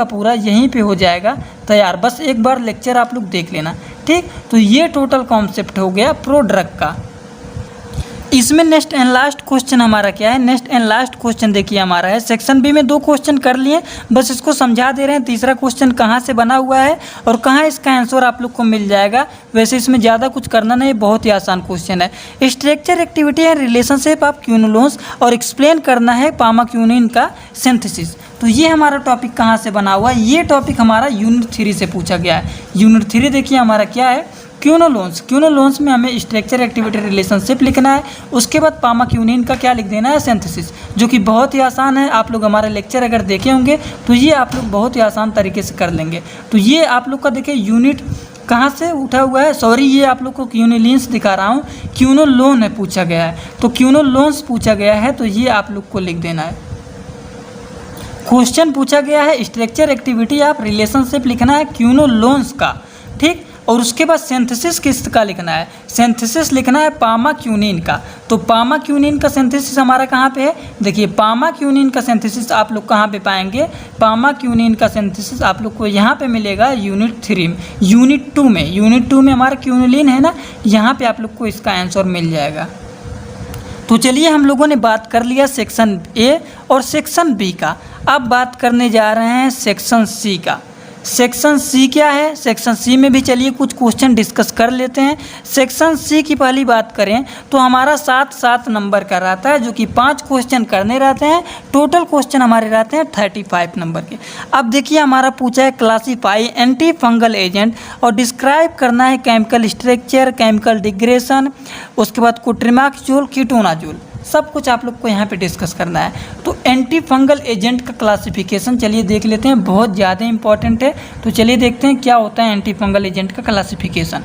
A: पूरा यहीं पे हो जाएगा तैयार। बस एक बार लेक्चर आप लोग देख लेना। ठीक, तो ये टोटल कॉन्सेप्ट हो गया प्रो ड्रग का। इसमें नेक्स्ट एंड लास्ट क्वेश्चन हमारा क्या है, नेक्स्ट एंड लास्ट क्वेश्चन देखिए हमारा है सेक्शन बी में 2 क्वेश्चन कर लिए, बस इसको समझा दे रहे हैं। तीसरा क्वेश्चन कहाँ से बना हुआ है और कहाँ इसका आंसर आप लोग को मिल जाएगा। वैसे इसमें ज़्यादा कुछ करना नहीं, बहुत ही आसान क्वेश्चन है। Structure, activity and relationship of quinolones और एक्सप्लेन करना है पामाक्यूनिन का सिंथेसिस। तो ये हमारा टॉपिक कहाँ से बना हुआ है, ये टॉपिक हमारा यूनिट 3 से पूछा गया है। यूनिट 3 देखिए हमारा क्या है, क्यूनोलोन्स। क्यूनोलोन्स में हमें स्ट्रक्चर, एक्टिविटी, रिलेशनशिप लिखना है। उसके बाद पामाक्यूनिन का क्या लिख देना है, सिंथेसिस, जो कि बहुत ही आसान है। आप लोग हमारे लेक्चर अगर देखे होंगे तो ये आप लोग बहुत ही आसान तरीके से कर लेंगे। तो ये आप लोग का देखिए यूनिट कहाँ से उठा हुआ है, सॉरी ये आप लोग को क्यूनोलिन्स दिखा रहा हूँ, क्यूनोलोन है पूछा गया है, तो क्यूनोलोन्स पूछा गया है, तो ये आप लोग को लिख देना है। क्वेश्चन पूछा गया है स्ट्रक्चर, एक्टिविटी ऑफ रिलेशनशिप लिखना है क्यूनोलोन्स का। ठीक, और उसके बाद सिंथेसिस किसका लिखना है, सिंथेसिस लिखना है पामाक्यूनिन का। तो पामाक्यूनिन का सिंथेसिस हमारा कहाँ पे है, देखिए पामाक्यूनिन का सिंथेसिस आप लोग कहाँ पे पाएंगे, पामाक्यूनिन का सिंथेसिस आप लोग को यहाँ पे मिलेगा यूनिट 3 में। यूनिट 2 में, यूनिट 2 में हमारा क्यूनोलिन है ना, यहाँ पे आप लोग को इसका आंसर मिल जाएगा। तो चलिए हम लोगों ने बात कर लिया सेक्शन ए और सेक्शन बी का। अब बात करने जा रहे हैं सेक्शन सी का। सेक्शन सी क्या है, सेक्शन सी में भी चलिए कुछ क्वेश्चन डिस्कस कर लेते हैं। सेक्शन सी की पहली बात करें तो हमारा 7 नंबर का रहता है, जो कि 5 क्वेश्चन करने रहते हैं। टोटल क्वेश्चन हमारे रहते हैं 35 नंबर के। अब देखिए हमारा पूछा है क्लासीफाई एंटी फंगल एजेंट और डिस्क्राइब करना है केमिकल स्ट्रक्चर, केमिकल डिग्रेशन, उसके बाद कोट्रिमाक्सोल, कीटोनाजोल, सब कुछ आप लोग को यहाँ पे डिस्कस करना है। तो एंटी फंगल एजेंट का क्लासिफिकेशन चलिए देख लेते हैं, बहुत ज़्यादा इंपॉर्टेंट है। तो चलिए देखते हैं क्या होता है एंटी फंगल एजेंट का क्लासिफिकेशन।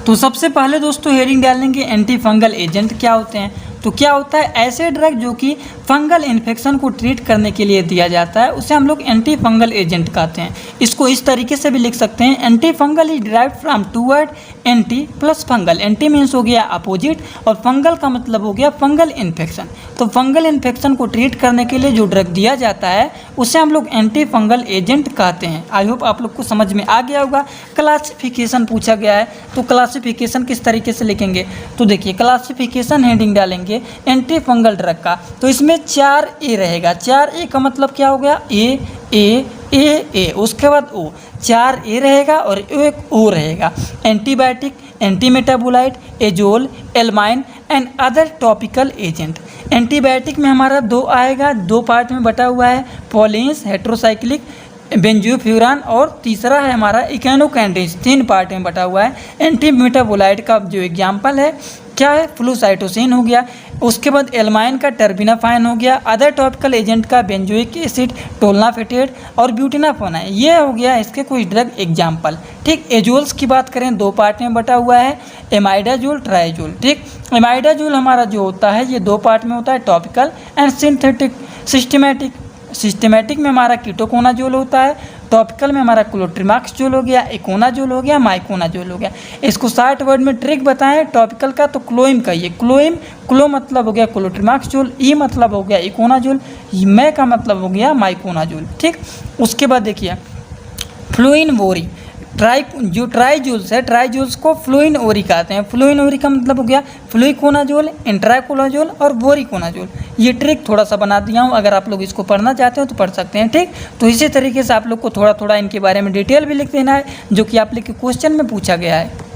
A: तो सबसे पहले दोस्तों हेडिंग डाल लेंगे एंटी फंगल एजेंट क्या होते हैं। तो क्या होता है, ऐसे ड्रग जो कि फंगल इन्फेक्शन को ट्रीट करने के लिए दिया जाता है, उसे हम लोग एंटी फंगल एजेंट कहते हैं। इसको इस तरीके से भी लिख सकते हैं, anti fungal is derived from 2 word anti plus fungal. Anti means हो गया अपोजिट और फंगल का मतलब हो गया फंगल इन्फेक्शन। तो फंगल इन्फेक्शन को ट्रीट करने के लिए जो ड्रग दिया जाता है उसे हम लोग एंटी फंगल एजेंट कहते हैं। आई होप आप लोग को समझ में आ गया होगा। क्लासिफिकेशन पूछा गया है, तो क्लासिफिकेशन किस तरीके से लिखेंगे, तो देखिए क्लासिफिकेशन हेडिंग डालेंगे एंटी फंगल ड्रग का। तो इसमें 4 ए रहेगा। 4 ए का मतलब क्या हो गया, ए ए ए ए, उसके बाद ओ, 4 ए रहेगा और एक ओ रहेगा। Antibiotic, anti metabolite, azole, allylamine and other topical agent. Antibiotic में हमारा 2 आएगा, 2 पार्ट में बटा हुआ है, पॉलिन्स, हेट्रोसाइक्लिक, बेंजोफ्यूरान और तीसरा है हमारा इकेनोकैंडिन्स, 3 पार्ट में बटा हुआ है। एंटी मेटाबोलाइट का जो एग्जाम्पल है क्या है, फ्लूसाइटोसिन हो गया। उसके बाद एल्माइन का टर्बिनाफाइन हो गया। अदर टॉपिकल एजेंट का बेंजोइक एसिड, टोलनाफेटेड और ब्यूटिनाफोन है। ये हो गया इसके कुछ ड्रग एग्जाम्पल। ठीक, एजोल्स की बात करें 2 पार्ट में बटा हुआ है, एमाइडाजोल, ट्राइजोल। ठीक, एमाइडाजोल हमारा जो होता है ये 2 पार्ट में होता है, टॉपिकल एंड सिंथेटिक। सिस्टेमेटिक में हमारा कीटोकोनाजोल होता है, टॉपिकल में हमारा क्लोट्रिमाक्सजोल हो गया, इकोनाजोल हो गया, माइकोनाजोल हो गया। इसको 60 वर्ड में ट्रिक बताएं टॉपिकल का, तो क्लोइम कहिए। क्लोइम, क्लो मतलब हो गया क्लोट्रिमाक्सजोल, ई मतलब हो गया इकोनाजोल, मै का मतलब हो गया माइकोनाजोल। ठीक, उसके बाद देखिए फ्लूइन वोरी, जो ट्राइजोल्स है, ट्राइजोल्स को फ्लूइन ओरी कहते हैं। फ्लूइन ओरी का मतलब हो गया फ्लूइकोनाजोल, इंट्राकोनाजोल और बोरिकोनाजोल। ये ट्रिक थोड़ा सा बना दिया हूँ, अगर आप लोग इसको पढ़ना चाहते हो तो पढ़ सकते हैं। ठीक, तो इसी तरीके से आप लोग को थोड़ा थोड़ा इनके बारे में डिटेल भी लिख देना है, जो कि आप लोग के क्वेश्चन में पूछा गया है।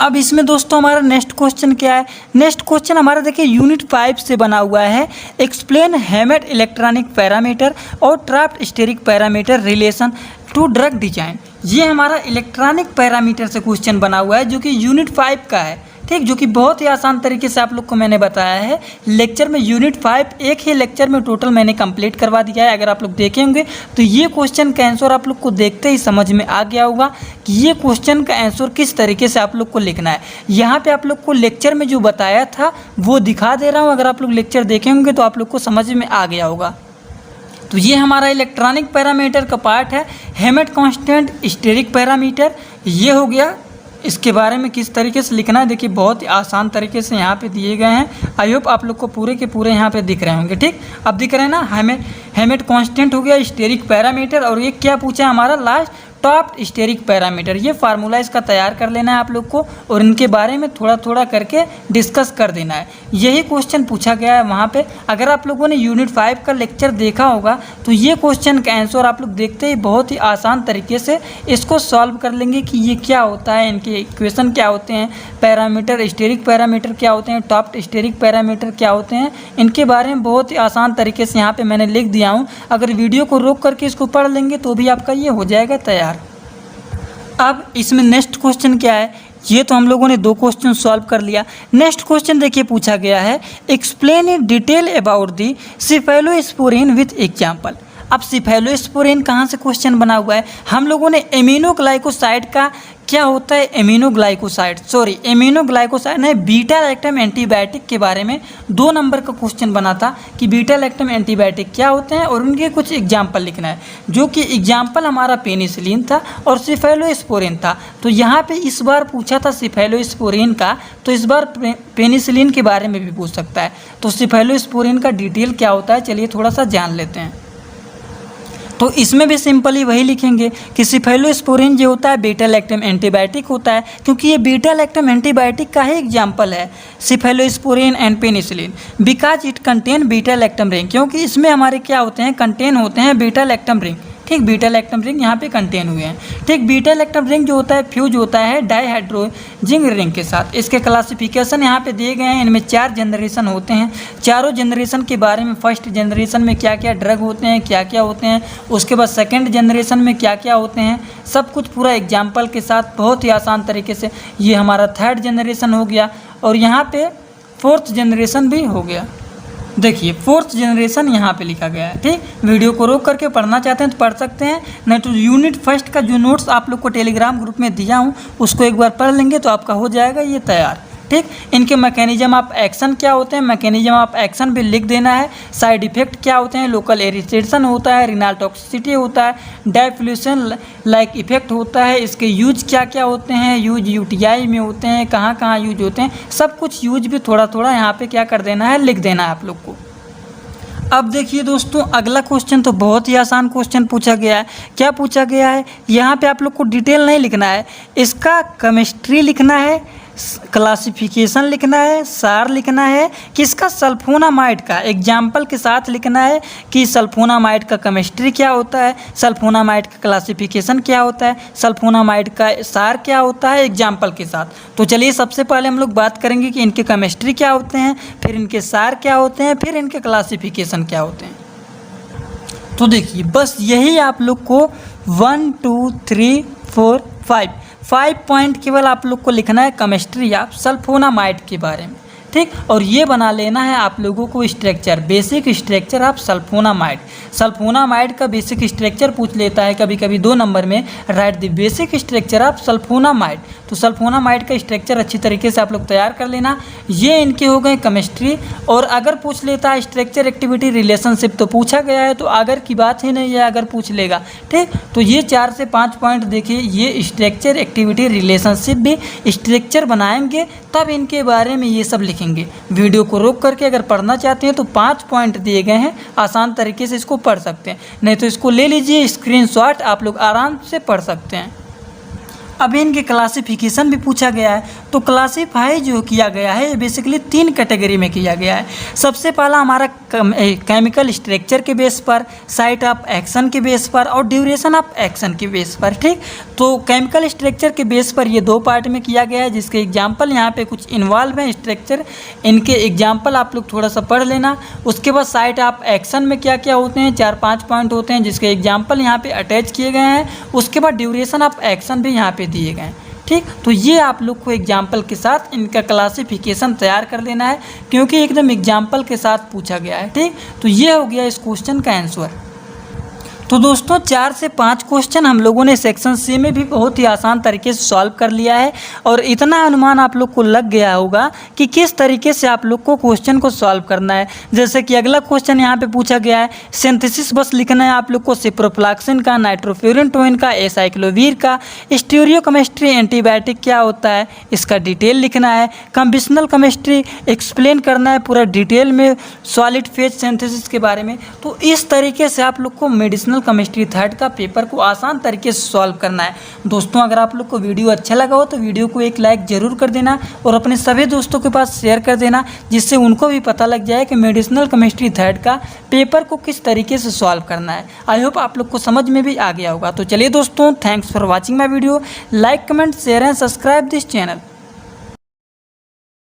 A: अब इसमें दोस्तों हमारा नेक्स्ट क्वेश्चन क्या है, नेक्स्ट क्वेश्चन हमारा देखिए यूनिट 5 से बना हुआ है। एक्सप्लेन हैमेट इलेक्ट्रॉनिक पैरामीटर और Taft steric parameter relation to drug design. ये हमारा इलेक्ट्रॉनिक पैरामीटर से क्वेश्चन बना हुआ है जो कि यूनिट 5 का है, ठीक, जो कि बहुत ही आसान तरीके से आप लोग को मैंने बताया है लेक्चर में। यूनिट 5 एक ही लेक्चर में टोटल मैंने कंप्लीट करवा दिया है। अगर आप लोग देखे होंगे तो ये क्वेश्चन का आंसर आप लोग को देखते ही समझ में आ गया होगा कि ये क्वेश्चन का आंसर किस तरीके से आप लोग को लिखना है। यहाँ पे आप लोग को लेक्चर में जो बताया था वो दिखा दे रहा हूँ। अगर आप लोग लेक्चर देखे होंगे तो आप लोग को समझ में आ गया होगा। तो ये हमारा इलेक्ट्रॉनिक पैरामीटर का पार्ट है। हेमेट कांस्टेंट, स्टेरिक पैरामीटर, ये हो गया। इसके बारे में किस तरीके से लिखना है देखिए बहुत ही आसान तरीके से यहाँ पे दिए गए हैं। आई होप आप लोग को पूरे के पूरे यहाँ पे दिख रहे होंगे, ठीक। अब दिख रहे हैं ना, हेमेट कांस्टेंट हो गया, स्टेरिक पैरामीटर, और ये क्या पूछा है हमारा लास्ट, टॉप स्टेरिक पैरामीटर। ये फार्मूला इसका तैयार कर लेना है आप लोग को और इनके बारे में थोड़ा थोड़ा करके डिस्कस कर देना है। यही क्वेश्चन पूछा गया है वहाँ पे। अगर आप लोगों ने यूनिट 5 का लेक्चर देखा होगा तो ये क्वेश्चन का आंसर आप लोग देखते ही बहुत ही आसान तरीके से इसको सॉल्व कर लेंगे कि ये क्या होता है, इनके इक्वेशन क्या होते हैं, पैरामीटर, स्टेरिक पैरामीटर क्या होते हैं, टॉप स्टेरिक पैरामीटर क्या होते हैं, इनके बारे में बहुत ही आसान तरीके से यहाँ पर मैंने लिख दिया हूँ। अगर वीडियो को रोक करके इसको पढ़ लेंगे तो भी आपका ये हो जाएगा तैयार। अब इसमें नेक्स्ट क्वेश्चन क्या है, ये तो हम लोगों ने 2 क्वेश्चन सॉल्व कर लिया। नेक्स्ट क्वेश्चन देखिए पूछा गया है, explain in detail about the cephalosporin with example. अब सिफेलोस्पोरिन कहाँ से क्वेश्चन बना हुआ है, हम लोगों ने एमिनोग्लाइकोसाइड का क्या होता है, एमिनोग्लाइकोसाइड ने बीटा लैक्टम एंटीबायोटिक के बारे में 2 नंबर का क्वेश्चन बना था कि बीटा लैक्टम एंटीबायोटिक क्या होते हैं और उनके कुछ एग्जाम्पल लिखना है, जो कि एग्जाम्पल हमारा पेनिसिलिन था और सिफेलोस्पोरिन था। तो यहाँ पे इस बार पूछा था सिफेलोस्पोरिन का, तो इस बार पेनिसिलिन के बारे में भी पूछ सकता है। तो सिफेलोस्पोरिन का डिटेल क्या होता है चलिए थोड़ा सा जान लेते हैं। तो इसमें भी सिंपली वही लिखेंगे कि सिफेलोस्पोरिन जो होता है बीटा लैक्टम एंटीबायोटिक होता है, क्योंकि ये बीटा लैक्टम एंटीबायोटिक का ही एग्जाम्पल है cephalosporin and penicillin, because it contain beta lactam ring, क्योंकि इसमें हमारे क्या होते हैं, कंटेन होते हैं बीटा लैक्टम रिंग, ठीक। बीटा लैक्टम रिंग यहाँ पे कंटेन हुए हैं, ठीक। बीटा लैक्टम रिंग जो होता है फ्यूज होता है डाइहाइड्रोजिंग रिंग के साथ। इसके क्लासिफिकेशन यहाँ पे दिए गए हैं, इनमें 4 जनरेशन होते हैं। चारों जनरेशन के बारे में, फर्स्ट जनरेशन में क्या क्या ड्रग होते हैं, क्या क्या होते हैं, उसके बाद सेकेंड जनरेशन में क्या क्या होते हैं, सब कुछ पूरा एग्जाम्पल के साथ बहुत ही आसान तरीके से। ये हमारा 3rd जनरेशन हो गया और यहाँ पे 4th जनरेशन भी हो गया। देखिए 4th जनरेशन यहाँ पे लिखा गया है, ठीक। वीडियो को रोक करके पढ़ना चाहते हैं तो पढ़ सकते हैं, नहीं तो यूनिट 1 का जो नोट्स आप लोग को टेलीग्राम ग्रुप में दिया हूँ उसको एक बार पढ़ लेंगे तो आपका हो जाएगा ये तैयार, ठीक। इनके मैकेनिज्म ऑफ एक्शन क्या होते हैं, मैकेनिज्म ऑफ एक्शन भी लिख देना है। साइड इफेक्ट क्या होते हैं, लोकल इरिटेशन होता है, रिनल टॉक्सिसिटी होता है, डाइफ्यूशन लाइक इफेक्ट होता है। इसके यूज क्या क्या होते हैं, यूज यूटीआई में होते हैं, कहाँ कहाँ यूज होते हैं, सब कुछ यूज भी थोड़ा थोड़ा यहाँ पे क्या कर देना है, लिख देना है आप लोग को। अब देखिए दोस्तों अगला क्वेश्चन तो बहुत ही आसान क्वेश्चन पूछा गया है। क्या पूछा गया है, यहाँ पे आप लोग को डिटेल नहीं लिखना है, इसका केमिस्ट्री लिखना है, क्लासिफिकेशन लिखना है, सार लिखना है, किसका, सल्फोनामाइड का एग्जाम्पल के साथ लिखना है कि सल्फोनामाइड का केमिस्ट्री क्या होता है, सल्फोनामाइड का क्लासिफिकेशन क्या होता है, सल्फोनामाइड का सार क्या होता है एग्जाम्पल के साथ। तो चलिए सबसे पहले हम लोग बात करेंगे कि इनके केमिस्ट्री क्या होते हैं, फिर इनके सार क्या होते हैं, फिर इनके क्लासिफिकेशन क्या होते हैं। तो देखिए बस यही आप लोग को 1 2 3 4 5 पॉइंट केवल आप लोग को लिखना है केमिस्ट्री ऑफ सल्फोनामाइड के बारे में, ठीक। और ये बना लेना है आप लोगों को structure, basic structure of sulfonamide. Sulfonamide का बेसिक स्ट्रक्चर पूछ लेता है कभी कभी 2 नंबर में, write the basic structure of sulfonamide. तो सल्फोनामाइड का स्ट्रक्चर अच्छी तरीके से आप लोग तैयार कर लेना। ये इनके हो गए केमिस्ट्री। और अगर पूछ लेता है स्ट्रक्चर एक्टिविटी रिलेशनशिप तो पूछा गया है, तो अगर की बात ही नहीं है, अगर पूछ लेगा, ठीक। तो ये 4 से 5 पॉइंट देखिए, ये स्ट्रक्चर एक्टिविटी रिलेशनशिप भी स्ट्रक्चर बनाएंगे तब इनके बारे में ये सब लिखेंगे। वीडियो को रोक करके अगर पढ़ना चाहते हैं तो 5 पॉइंट दिए गए हैं, आसान तरीके से इसको पढ़ सकते हैं, नहीं तो इसको ले लीजिए स्क्रीनशॉट, आप लोग आराम से पढ़ सकते हैं। अभी इनके क्लासिफिकेशन भी पूछा गया है। तो क्लासीफाई जो किया गया है ये बेसिकली 3 कैटेगरी में किया गया है। सबसे पहला हमारा केमिकल स्ट्रक्चर के बेस पर, साइट ऑफ एक्शन के बेस पर और ड्यूरेशन ऑफ एक्शन के बेस पर। ठीक, तो केमिकल स्ट्रक्चर के बेस पर ये 2 पार्ट में किया गया है, जिसके एग्जाम्पल यहाँ पे कुछ इन्वॉल्व हैं स्ट्रक्चर, इनके एग्जाम्पल आप लोग थोड़ा सा पढ़ लेना। उसके बाद साइट ऑफ एक्शन में क्या क्या होते हैं, 4-5 पॉइंट होते हैं, जिसके एग्जाम्पल यहाँ पे अटैच किए गए हैं। उसके बाद ड्यूरेशन ऑफ एक्शन भी यहाँ पे दिए गए हैं। ठीक, तो ये आप लोग को एग्जाम्पल के साथ इनका क्लासिफिकेशन तैयार कर लेना है, क्योंकि एकदम एग्जाम्पल के साथ पूछा गया है। ठीक, तो ये हो गया इस क्वेश्चन का आंसर। तो दोस्तों 4 से 5 क्वेश्चन हम लोगों ने सेक्शन सी में भी बहुत ही आसान तरीके से सॉल्व कर लिया है, और इतना अनुमान आप लोग को लग गया होगा कि किस तरीके से आप लोग को क्वेश्चन को सॉल्व करना है। जैसे कि अगला क्वेश्चन यहाँ पे पूछा गया है, सिंथेसिस बस लिखना है आप लोग को सिप्रोफ्लॉक्सिन का, नाइट्रोफ्यूरन का, एसाइक्लोवीर का, स्टीरियोकेमिस्ट्री एंटीबायोटिक क्या होता है इसका डिटेल लिखना है, कंबेंशनल केमिस्ट्री एक्सप्लेन करना है पूरा डिटेल में सॉलिड फेज सिंथेसिस के बारे में। तो इस तरीके से आप लोग को मेडिसिनल केमिस्ट्री थर्ड का पेपर को आसान तरीके से सॉल्व करना है। दोस्तों अगर आप लोग को वीडियो अच्छा लगा हो तो वीडियो को एक लाइक जरूर कर देना और अपने सभी दोस्तों के पास शेयर कर देना, जिससे उनको भी पता लग जाए कि मेडिसिनल केमिस्ट्री थर्ड का पेपर को किस तरीके से सॉल्व करना है। आई होप आप लोग को समझ में भी आ गया होगा। तो चलिए दोस्तों, thanks for watching my video. Like, comment, share and subscribe this channel.